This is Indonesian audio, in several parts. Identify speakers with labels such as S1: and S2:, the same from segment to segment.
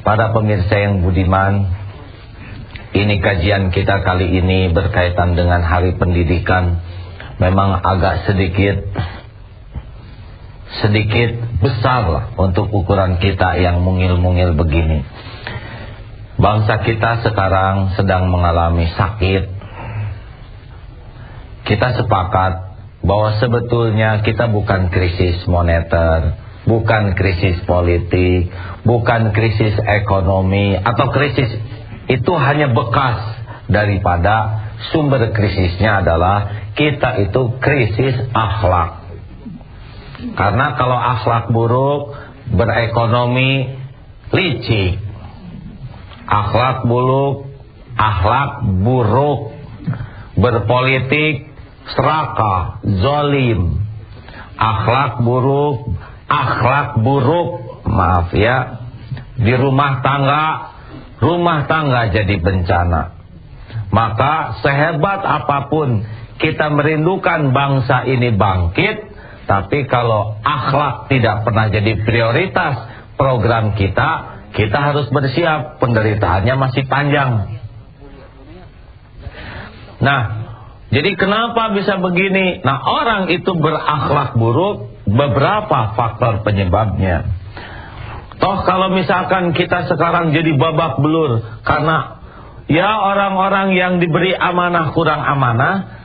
S1: Para pemirsa yang budiman, ini kajian kita kali ini berkaitan dengan Hari Pendidikan. Memang agak sedikit besar lah untuk ukuran kita yang mungil-mungil begini. Bangsa kita sekarang sedang mengalami sakit. Kita sepakat bahwa sebetulnya kita bukan krisis moneter, bukan krisis politik, bukan krisis ekonomi, atau krisis itu hanya bekas daripada sumber krisisnya adalah kita itu krisis akhlak. Karena kalau akhlak buruk, berekonomi licik. Akhlak buruk, berpolitik serakah, zalim. Akhlak buruk, maaf ya, di rumah tangga jadi bencana. Maka sehebat apapun kita merindukan bangsa ini bangkit, tapi kalau akhlak tidak pernah jadi prioritas program kita harus bersiap, penderitaannya masih panjang. Nah, jadi kenapa bisa begini? Nah, orang itu berakhlak buruk, beberapa faktor penyebabnya. Toh kalau misalkan kita sekarang jadi babak belur karena ya orang-orang yang diberi amanah kurang amanah,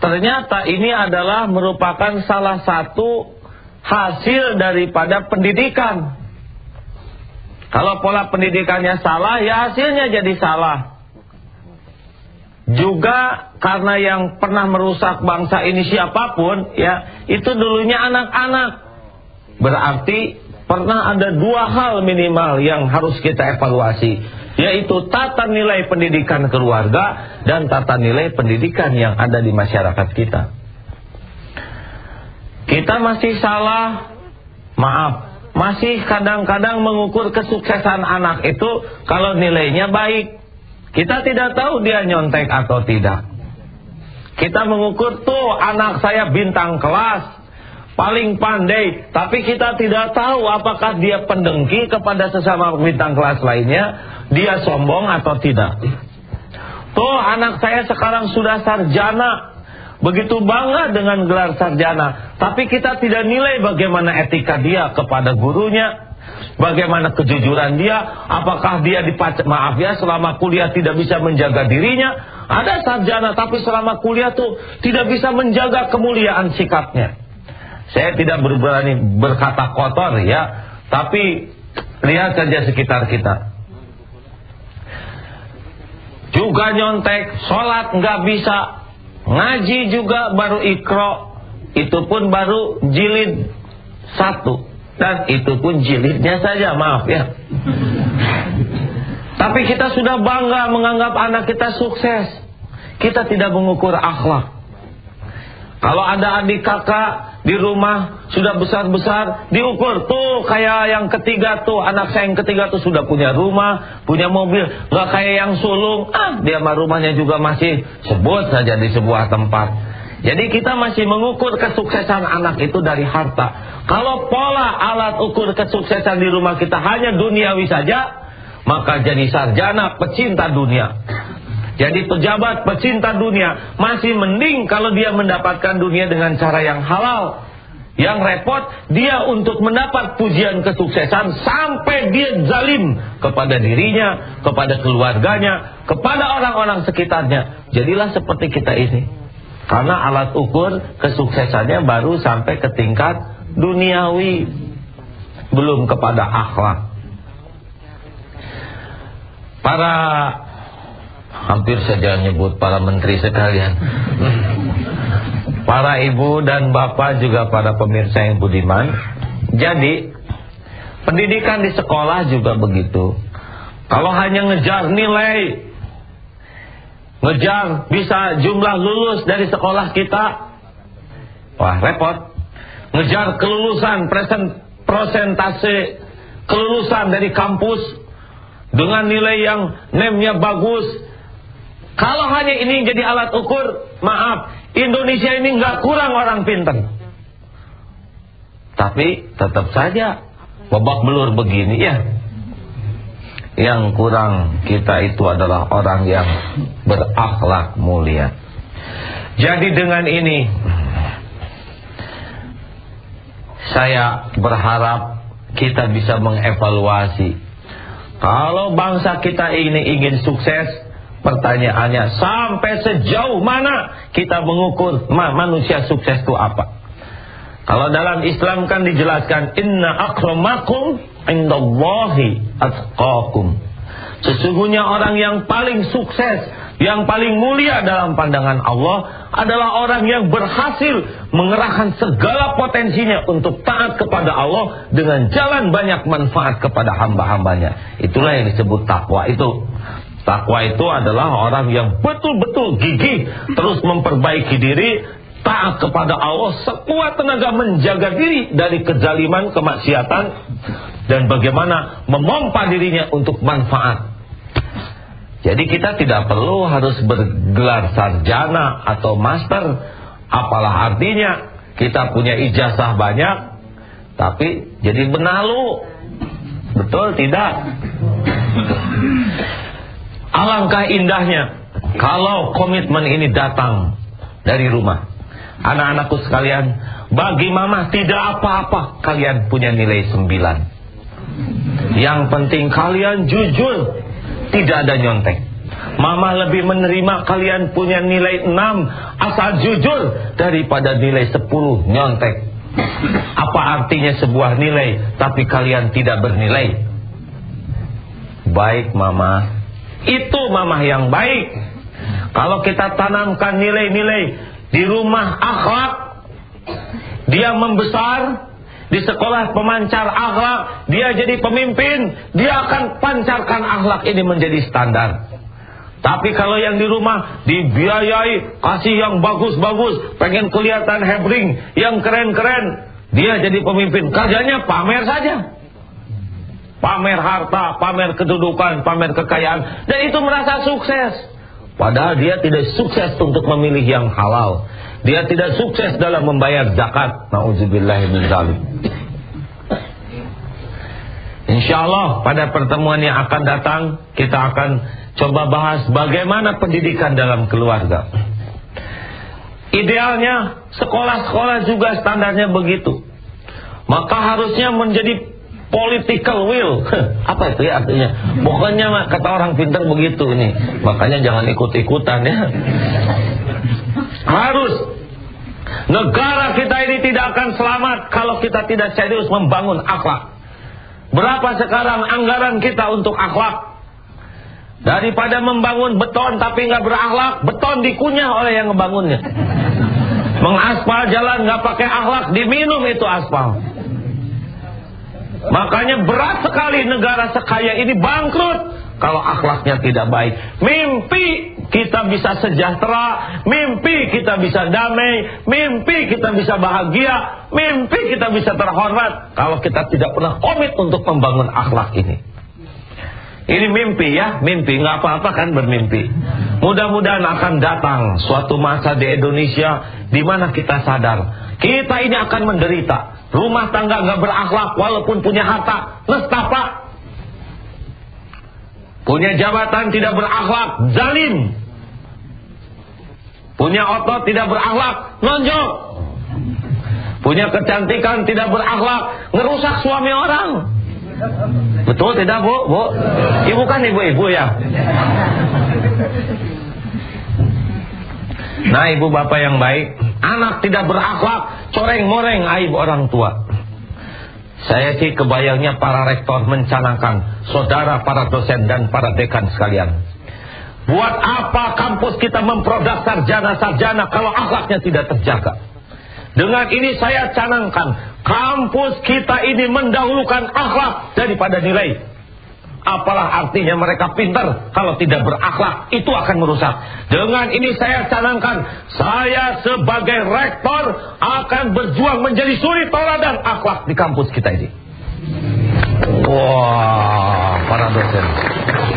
S1: ternyata ini adalah merupakan salah satu hasil daripada pendidikan. Kalau pola pendidikannya salah, ya hasilnya jadi salah. Juga karena yang pernah merusak bangsa ini siapapun, ya itu dulunya anak-anak. Berarti pernah ada dua hal minimal yang harus kita evaluasi, yaitu tata nilai pendidikan keluarga dan tata nilai pendidikan yang ada di masyarakat kita. Kita masih salah, masih kadang-kadang mengukur kesuksesan anak itu kalau nilainya baik. Kita tidak tahu dia nyontek atau tidak. Kita mengukur tuh anak saya bintang kelas, paling pandai, tapi kita tidak tahu apakah dia pendengki kepada sesama bintang kelas lainnya, dia sombong atau tidak. Tuh anak saya sekarang sudah sarjana, begitu bangga dengan gelar sarjana, tapi kita tidak nilai bagaimana etika dia kepada gurunya, bagaimana kejujuran dia, apakah dia selama kuliah tidak bisa menjaga dirinya. Ada sarjana tapi selama kuliah tuh tidak bisa menjaga kemuliaan sikapnya. Saya tidak berani berkata kotor ya, tapi lihat saja sekitar kita. Juga nyontek, sholat nggak bisa, ngaji juga baru Iqra, itu pun baru jilid 1, dan itu pun jilidnya saja, maaf ya. Tapi kita sudah bangga menganggap anak kita sukses. Kita tidak mengukur akhlak. Kalau ada adik kakak di rumah sudah besar-besar, diukur tuh kayak yang ketiga tuh, anak saya yang ketiga tuh sudah punya rumah, punya mobil, nggak kayak yang sulung. Dia mah rumahnya juga masih sebut saja di sebuah tempat. Jadi kita masih mengukur kesuksesan anak itu dari harta. Kalau pola alat ukur kesuksesan di rumah kita hanya duniawi saja, maka jadi sarjana pecinta dunia, jadi pejabat pecinta dunia, masih mending kalau dia mendapatkan dunia dengan cara yang halal. Yang repot dia untuk mendapat pujian kesuksesan sampai dia zalim kepada dirinya, kepada keluarganya, kepada orang-orang sekitarnya. Jadilah seperti kita ini, karena alat ukur kesuksesannya baru sampai ke tingkat duniawi, belum kepada akhlak. Hampir saja nyebut para menteri sekalian, para ibu dan bapak, juga para pemirsa yang budiman. Jadi pendidikan di sekolah juga begitu. Kalau hanya ngejar nilai, ngejar bisa jumlah lulus dari sekolah kita, wah repot. Ngejar kelulusan, prosentase kelulusan dari kampus dengan nilai yang NEM-nya bagus. Kalau hanya ini jadi alat ukur, maaf, Indonesia ini nggak kurang orang pintar. Tapi tetap saja babak belur begini ya. Yang kurang kita itu adalah orang yang berakhlak mulia. Jadi dengan ini saya berharap kita bisa mengevaluasi. Kalau bangsa kita ini ingin sukses, pertanyaannya sampai sejauh mana kita mengukur manusia sukses itu apa? Kalau dalam Islam kan dijelaskan, inna akramakum indallahi atqakum. Sesungguhnya orang yang paling sukses, yang paling mulia dalam pandangan Allah adalah orang yang berhasil mengerahkan segala potensinya untuk taat kepada Allah dengan jalan banyak manfaat kepada hamba-hambanya. Itulah yang disebut takwa itu. Takwa itu adalah orang yang betul-betul gigih terus memperbaiki diri, taat kepada Allah sekuat tenaga, menjaga diri dari kezaliman, kemaksiatan, dan bagaimana memompa dirinya untuk manfaat. Jadi kita tidak perlu harus bergelar sarjana atau master. Apalah artinya kita punya ijazah banyak tapi jadi benalu? Betul tidak? Alangkah indahnya kalau komitmen ini datang dari rumah. Anak-anakku sekalian, bagi mama tidak apa-apa kalian punya nilai 9. Yang penting kalian jujur, tidak ada nyontek. Mama lebih menerima kalian punya nilai 6 asal jujur daripada nilai 10 nyontek. Apa artinya sebuah nilai tapi kalian tidak bernilai? Baik mama, itu mama yang baik. Kalau kita tanamkan nilai-nilai di rumah akhlak, dia membesar. Di sekolah pemancar akhlak, dia jadi pemimpin, dia akan pancarkan akhlak ini menjadi standar. Tapi kalau yang di rumah dibiayai, kasih yang bagus-bagus, pengen kelihatan hebring, yang keren-keren, dia jadi pemimpin, kerjanya pamer saja. Pamer harta, pamer kedudukan, pamer kekayaan, dan itu merasa sukses. Padahal dia tidak sukses untuk memilih yang halal. Dia tidak sukses dalam membayar zakat. Na'udzubillahi min dzalik. Insyaallah pada pertemuan yang akan datang kita akan coba bahas bagaimana pendidikan dalam keluarga. Idealnya sekolah-sekolah juga standarnya begitu. Maka harusnya menjadi political will. Apa itu ya artinya? Pokoknya kata orang pintar begitu ini. Makanya jangan ikut-ikutan ya. Harus. Negara kita ini tidak akan selamat kalau kita tidak serius membangun akhlak. Berapa sekarang anggaran kita untuk akhlak? Daripada membangun beton tapi nggak berakhlak, beton dikunyah oleh yang ngebangunnya. Mengaspal jalan nggak pakai akhlak, diminum itu aspal. Makanya berat sekali negara sekaya ini bangkrut kalau akhlaknya tidak baik. Mimpi kita bisa sejahtera, mimpi kita bisa damai, mimpi kita bisa bahagia, mimpi kita bisa terhormat kalau kita tidak pernah komit untuk membangun akhlak ini. Ini mimpi ya, mimpi, nggak apa-apa kan bermimpi. Mudah-mudahan akan datang suatu masa di Indonesia di mana kita sadar kita ini akan menderita. Rumah tangga nggak berakhlak walaupun punya harta, nestapa. Punya jabatan tidak berakhlak, zalim. Punya otot tidak berakhlak, nonjok. Punya kecantikan tidak berakhlak, ngerusak suami orang. Betul tidak bu? Bu? Ibu kan ibu-ibu ya. Nah ibu bapak yang baik, anak tidak berakhlak, coreng-moreng aib orang tua. Saya sih kebayangnya para rektor mencanangkan, saudara para dosen dan para dekan sekalian, buat apa kampus kita memproduk sarjana-sarjana kalau akhlaknya tidak terjaga? Dengan ini saya canangkan, kampus kita ini mendahulukan akhlak daripada nilai. Apalah artinya mereka pintar kalau tidak berakhlak, itu akan merusak. Dengan ini saya canangkan, saya sebagai rektor akan berjuang menjadi suri tauladan akhlak di kampus kita ini. Wah,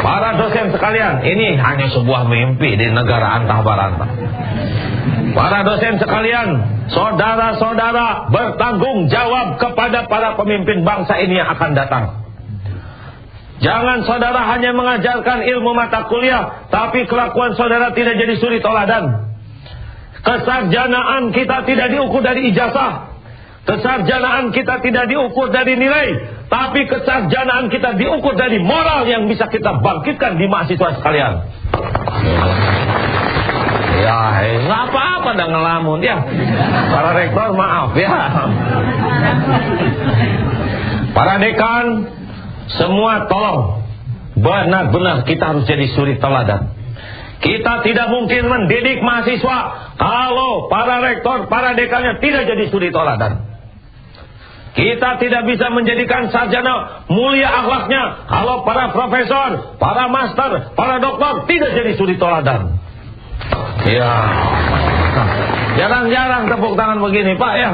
S1: para dosen sekalian, ini hanya sebuah mimpi di negara antah barantah. Para dosen sekalian, saudara-saudara, bertanggung jawab kepada para pemimpin bangsa ini yang akan datang. Jangan saudara hanya mengajarkan ilmu mata kuliah, tapi kelakuan saudara tidak jadi suri toladan. Kesarjanaan kita tidak diukur dari ijazah. Kesarjanaan kita tidak diukur dari nilai, tapi kesarjanaan kita diukur dari moral yang bisa kita bangkitkan di mahasiswa sekalian. Ya, nggak apa-apa dah ngelamun ya. Para rektor maaf ya. Para dekan, semua tolong, benar-benar kita harus jadi suri teladan. Kita tidak mungkin mendidik mahasiswa kalau para rektor, para dekannya tidak jadi suri teladan. Kita tidak bisa menjadikan sarjana mulia akhlaknya kalau para profesor, para master, para doktor tidak jadi suri teladan. Ya, jarang-jarang tepuk tangan begini Pak ya.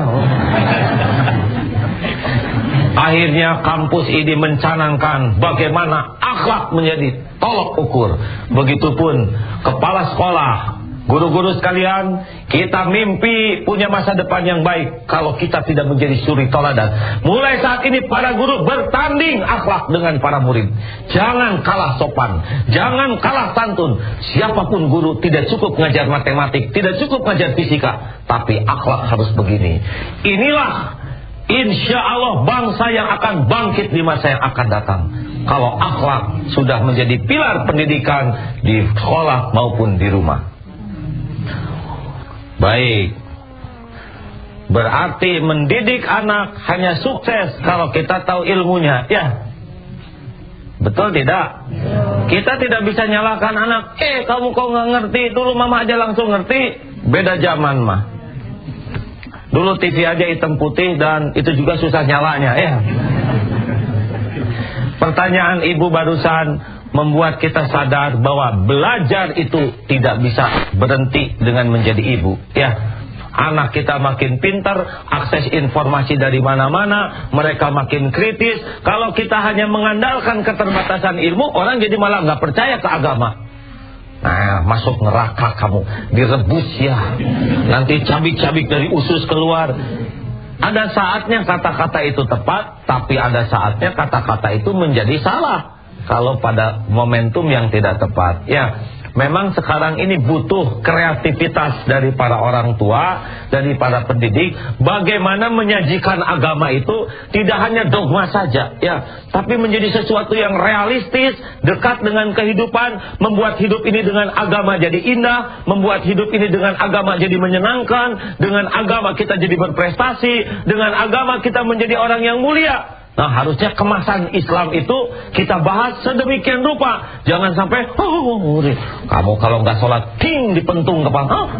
S1: Akhirnya kampus ini mencanangkan bagaimana akhlak menjadi tolok ukur. Begitupun kepala sekolah, guru-guru sekalian, kita mimpi punya masa depan yang baik kalau kita tidak menjadi suri toladan. Mulai saat ini para guru bertanding akhlak dengan para murid. Jangan kalah sopan, jangan kalah santun. Siapapun guru tidak cukup ngajar matematik, tidak cukup ngajar fisika, tapi akhlak harus begini. Inilah insya Allah bangsa yang akan bangkit di masa yang akan datang. Kalau akhlak sudah menjadi pilar pendidikan di sekolah maupun di rumah. Baik, berarti mendidik anak hanya sukses kalau kita tahu ilmunya, ya? Betul tidak? Kita tidak bisa nyalakan anak. Kamu kok nggak ngerti? Dulu mama aja langsung ngerti. Beda zaman mah. Dulu TV aja hitam putih dan itu juga susah nyalanya, ya. Pertanyaan ibu barusan membuat kita sadar bahwa belajar itu tidak bisa berhenti dengan menjadi ibu, ya. Anak kita makin pintar, akses informasi dari mana-mana, mereka makin kritis. Kalau kita hanya mengandalkan keterbatasan ilmu, orang jadi malah nggak percaya ke agama. Nah, masuk neraka kamu, direbus ya. Nanti cabik-cabik dari usus keluar. Ada saatnya kata-kata itu tepat, tapi ada saatnya kata-kata itu menjadi salah kalau pada momentum yang tidak tepat, ya. Memang sekarang ini butuh kreativitas dari para orang tua, dari para pendidik, bagaimana menyajikan agama itu tidak hanya dogma saja, ya, tapi menjadi sesuatu yang realistis, dekat dengan kehidupan, membuat hidup ini dengan agama jadi indah, membuat hidup ini dengan agama jadi menyenangkan, dengan agama kita jadi berprestasi, dengan agama kita menjadi orang yang mulia. Nah, harusnya kemasan Islam itu kita bahas sedemikian rupa. Jangan sampai kamu kalau nggak sholat ting dipentung kepala.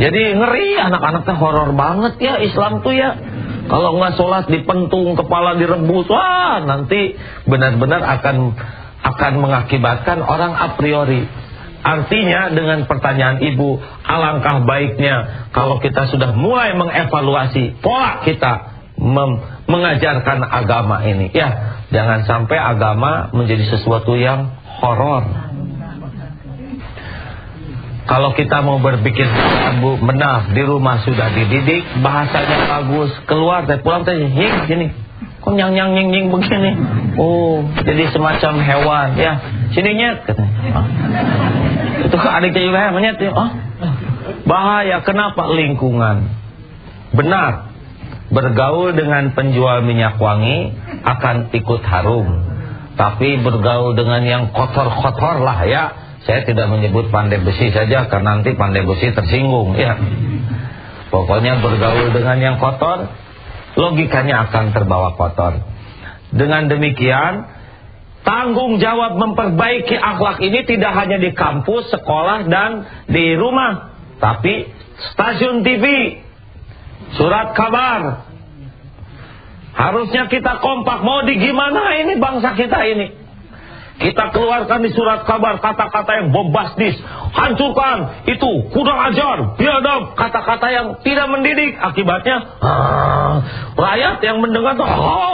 S1: Jadi ngeri, anak-anaknya horor banget ya Islam tuh ya. Kalau nggak sholat dipentung kepala, direbus, wah nanti benar-benar akan mengakibatkan orang a priori. Artinya dengan pertanyaan ibu, alangkah baiknya kalau kita sudah mulai mengevaluasi pola kita mengajarkan agama ini, ya. Jangan sampai agama menjadi sesuatu yang horor. Kalau kita mau berpikir benar, di rumah sudah dididik, bahasanya bagus, keluar teh pulang teh gini, kok nyang nying begini, jadi semacam hewan, ya. Sininya katanya, itu adiknya juga hewannya tuh, bahaya. Kenapa? Lingkungan. Benar, bergaul dengan penjual minyak wangi akan ikut harum, tapi bergaul dengan yang kotor-kotor lah, ya. Saya tidak menyebut pandai besi saja karena nanti pandai besi tersinggung, ya. Pokoknya bergaul dengan yang kotor, logikanya akan terbawa kotor. Dengan demikian, tanggung jawab memperbaiki akhlak ini tidak hanya di kampus, sekolah, dan di rumah, tapi stasiun TV, surat kabar. Harusnya kita kompak. Mau di gimana ini bangsa kita ini? Kita keluarkan di surat kabar kata-kata yang bombastis, hancurkan, itu kurang ajar, biadab, kata-kata yang tidak mendidik. Akibatnya rakyat yang mendengar tuh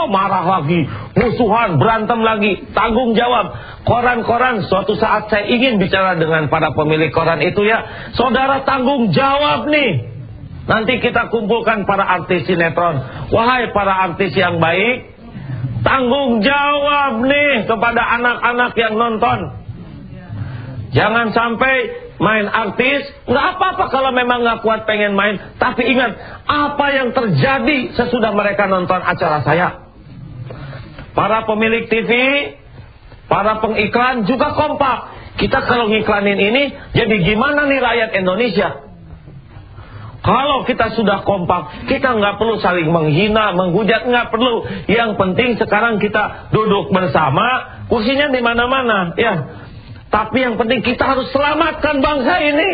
S1: marah lagi, musuhan, berantem lagi. Tanggung jawab koran-koran. Suatu saat saya ingin bicara dengan para pemilik koran itu, ya. Saudara tanggung jawab nih. Nanti kita kumpulkan para artis sinetron. Wahai para artis yang baik, Tanggung jawab nih kepada anak-anak yang nonton. Jangan sampai main artis, nggak apa-apa kalau memang nggak kuat pengen main. Tapi ingat, apa yang terjadi sesudah mereka nonton acara saya. Para pemilik TV, para pengiklan juga kompak. Kita kalau ngiklanin ini, jadi gimana nih rakyat Indonesia? Kalau kita sudah kompak, kita nggak perlu saling menghina, menghujat, nggak perlu. Yang penting sekarang kita duduk bersama, kursinya di mana-mana, ya. Tapi yang penting kita harus selamatkan bangsa ini.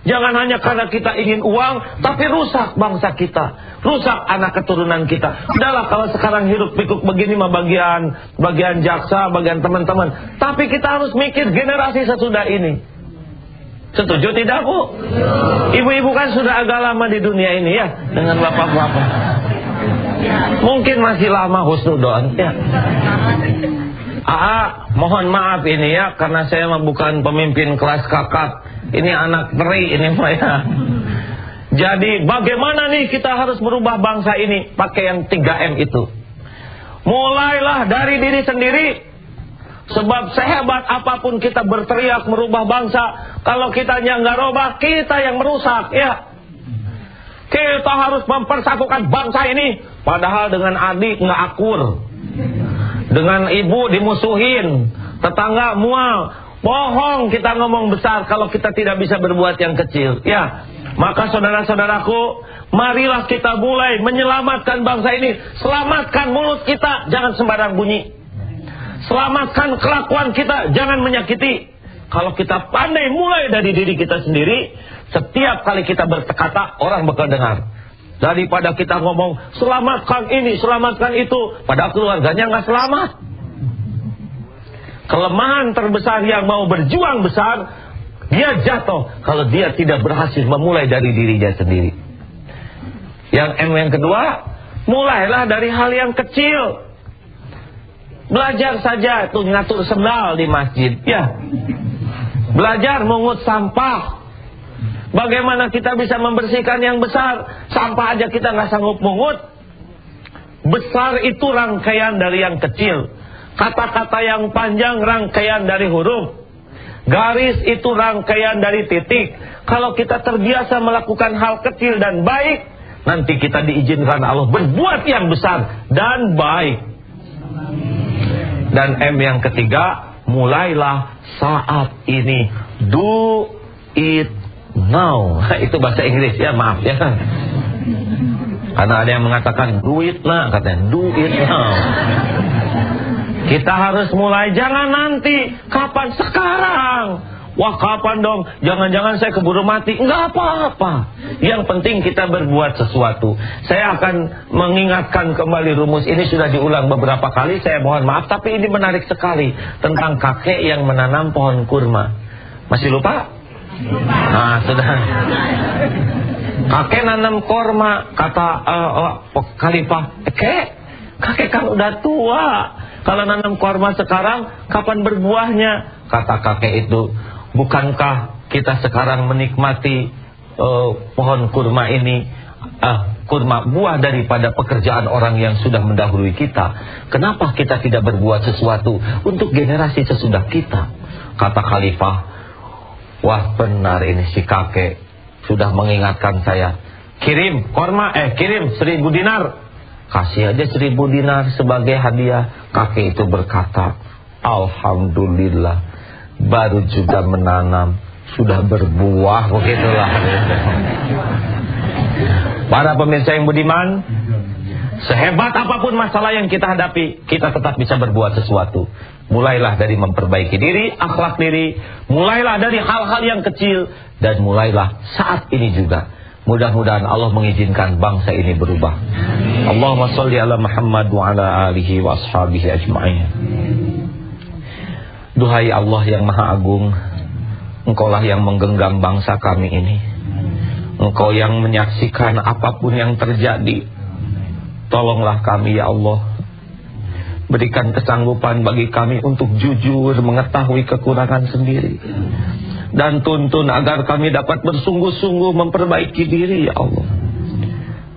S1: Jangan hanya karena kita ingin uang, tapi rusak bangsa kita, rusak anak keturunan kita. Udahlah kalau sekarang hirup pikuk begini mah bagian jaksa, bagian teman-teman. Tapi kita harus mikir generasi sesudah ini. Setuju tidak, Bu? Ibu-ibu kan sudah agak lama di dunia ini ya, dengan bapak-bapak. Mungkin masih lama husnudon ya. Mohon maaf ini ya, karena saya bukan pemimpin kelas kakap. Ini anak teri ini saya. Jadi bagaimana nih kita harus merubah bangsa ini? Pakai yang 3M itu. Mulailah dari diri sendiri. Sebab sehebat apapun kita berteriak merubah bangsa, kalau kitanya nggak robah, kita yang merusak ya. Kita harus mempersatukan bangsa ini. Padahal dengan adik nggak akur, dengan ibu dimusuhin, tetangga mual. Bohong kita ngomong besar kalau kita tidak bisa berbuat yang kecil ya. Maka saudara-saudaraku, marilah kita mulai menyelamatkan bangsa ini. Selamatkan mulut kita, jangan sembarang bunyi. Selamatkan kelakuan kita, jangan menyakiti. Kalau kita pandai mulai dari diri kita sendiri, setiap kali kita berkata, orang bakal dengar. Daripada kita ngomong, selamatkan ini, selamatkan itu, padahal keluarganya nggak selamat. Kelemahan terbesar yang mau berjuang besar, dia jatuh kalau dia tidak berhasil memulai dari dirinya sendiri. Yang yang kedua, mulailah dari hal yang kecil. Belajar saja tuh ngatur sendal di masjid ya. Belajar mengut sampah. Bagaimana kita bisa membersihkan yang besar? Sampah aja kita nggak sanggup mengut. Besar itu rangkaian dari yang kecil. Kata-kata yang panjang rangkaian dari huruf. Garis itu rangkaian dari titik. Kalau kita terbiasa melakukan hal kecil dan baik, nanti kita diizinkan Allah berbuat yang besar dan baik. Dan M yang ketiga, mulailah saat ini. Do it now. Itu bahasa Inggris ya, maaf ya. Karena ada yang mengatakan do it now, katanya do it now. Kita harus mulai, jangan nanti. Kapan? Sekarang. Wah kapan dong? Jangan-jangan saya keburu mati. Enggak apa-apa. Yang penting kita berbuat sesuatu. Saya akan mengingatkan kembali rumus ini, sudah diulang beberapa kali. Saya mohon maaf, tapi ini menarik sekali. Tentang kakek yang menanam pohon kurma. Masih lupa? Nah sudah. Kakek nanam kurma. Kata Khalifah, kakek kan udah tua. Kalau nanam kurma sekarang, kapan berbuahnya? Kata kakek itu, bukankah kita sekarang menikmati pohon kurma ini, kurma buah daripada pekerjaan orang yang sudah mendahului kita? Kenapa kita tidak berbuat sesuatu untuk generasi sesudah kita? Kata Khalifah, wah benar ini si kakek sudah mengingatkan saya. Kirim kurma, kirim 1000 dinar. Kasih aja 1000 dinar sebagai hadiah. Kakek itu berkata, alhamdulillah, baru juga menanam, sudah berbuah, begitulah. Para pemirsa yang budiman, sehebat apapun masalah yang kita hadapi, kita tetap bisa berbuat sesuatu. Mulailah dari memperbaiki diri, akhlak diri. Mulailah dari hal-hal yang kecil. Dan mulailah saat ini juga. Mudah-mudahan Allah mengizinkan bangsa ini berubah. Allahumma sholli ala Muhammad wa ala alihi wa ashabihi ajma'in. Duhai Allah yang Maha Agung, Engkaulah yang menggenggam bangsa kami ini. Engkau yang menyaksikan apapun yang terjadi. Tolonglah kami ya Allah. Berikan kesanggupan bagi kami untuk jujur mengetahui kekurangan sendiri. Dan tuntun agar kami dapat bersungguh-sungguh memperbaiki diri ya Allah.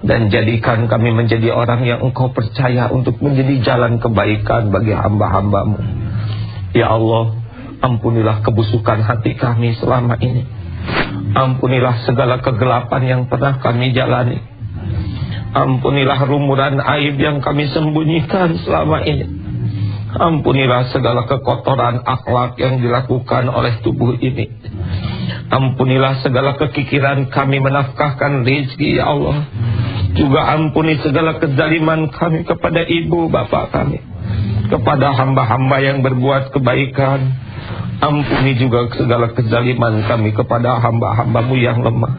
S1: Dan jadikan kami menjadi orang yang Engkau percaya untuk menjadi jalan kebaikan bagi hamba-hamba-Mu. Ya Allah, ampunilah kebusukan hati kami selama ini. Ampunilah segala kegelapan yang pernah kami jalani. Ampunilah rumuran aib yang kami sembunyikan selama ini. Ampunilah segala kekotoran akhlak yang dilakukan oleh tubuh ini. Ampunilah segala kekikiran kami menafkahkan rezeki, ya Allah. Juga ampuni segala kezaliman kami kepada ibu bapak kami, kepada hamba-hamba yang berbuat kebaikan. Ampuni juga segala kezaliman kami kepada hamba-hamba-Mu yang lemah.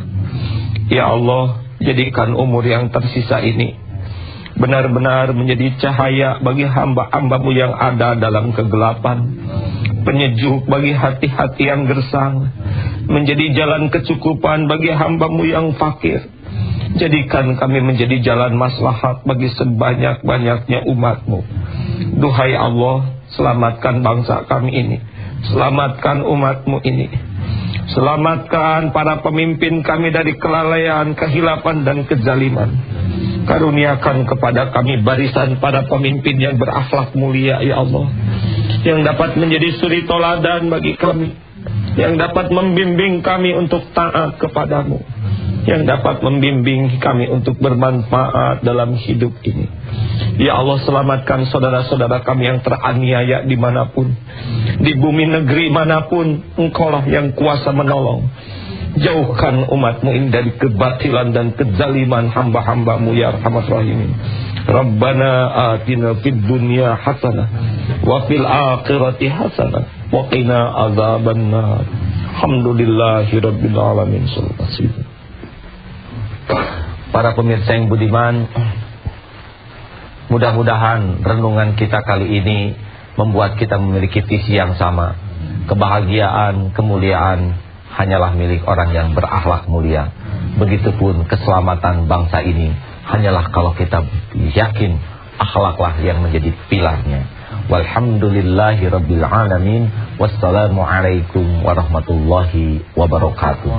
S1: Ya Allah, jadikan umur yang tersisa ini benar-benar menjadi cahaya bagi hamba-hamba-Mu yang ada dalam kegelapan, penyejuk bagi hati-hati yang gersang, menjadi jalan kecukupan bagi hamba-Mu yang fakir. Jadikan kami menjadi jalan maslahat bagi sebanyak-banyaknya umat-Mu. Duhai Allah, selamatkan bangsa kami ini, selamatkan umat-Mu ini, selamatkan para pemimpin kami dari kelalaian, kehilapan dan kezaliman. Karuniakan kepada kami barisan para pemimpin yang berakhlak mulia, ya Allah, yang dapat menjadi suri toladan bagi kami, yang dapat membimbing kami untuk taat kepadamu, yang dapat membimbing kami untuk bermanfaat dalam hidup ini. Ya Allah, selamatkan saudara-saudara kami yang teraniaya dimanapun, di bumi negeri manapun. Engkaulah yang kuasa menolong. Jauhkan umat-Mu ini dari kebatilan dan kezaliman hamba-hamba-Mu, ya Arhamar Rahimin. Rabbana atina fid dunya hasanah wa fil akhirati hasanah wa qina azabannar. Alhamdulillahirabbil alamin. Para pemirsa yang budiman, mudah-mudahan renungan kita kali ini membuat kita memiliki visi yang sama. Kebahagiaan, kemuliaan hanyalah milik orang yang berakhlak mulia. Begitupun keselamatan bangsa ini hanyalah kalau kita yakin akhlaklah yang menjadi pilarnya. Walhamdulillahirabbil alamin. Wassalamualaikum warahmatullahi wabarakatuh.